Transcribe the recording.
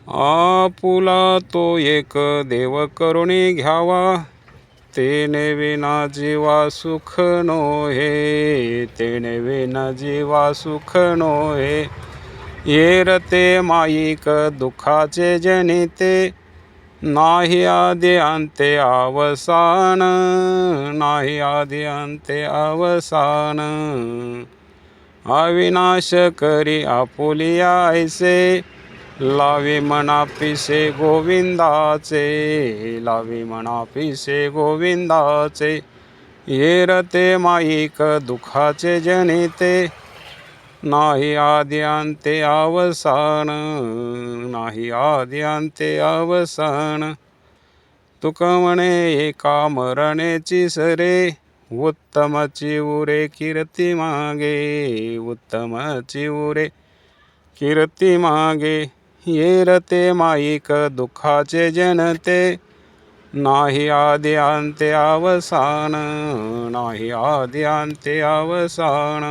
आपुला तो एक देव करुणी घ्यावा, तेने विना जीवा सुख नोहे, तेने विना जीवा सुख नोहे. येरते माईक दुःखाचे जनिते, नाही आदि अंते अवसान, नाही आदि अंते अवसान. अविनाश करी आपुलिया ऐसे, लावी मनापिसे गोविंदाचे, लावी मनापिसे गोविंदाचे. येरते माईक दुःखाचे जनिते, नाही आदि अंते अवसान, नाही आदि अंते अवसान. तुक म्हणे एका मरणेची सरे, उत्तमची उरे कीर्ती मागे, उत्तमची उरे कीर्ती मागे. येरते माईक दुःखाचे जनते, नाही आदि अंते अवसान, नाही आदि अंते अवसान.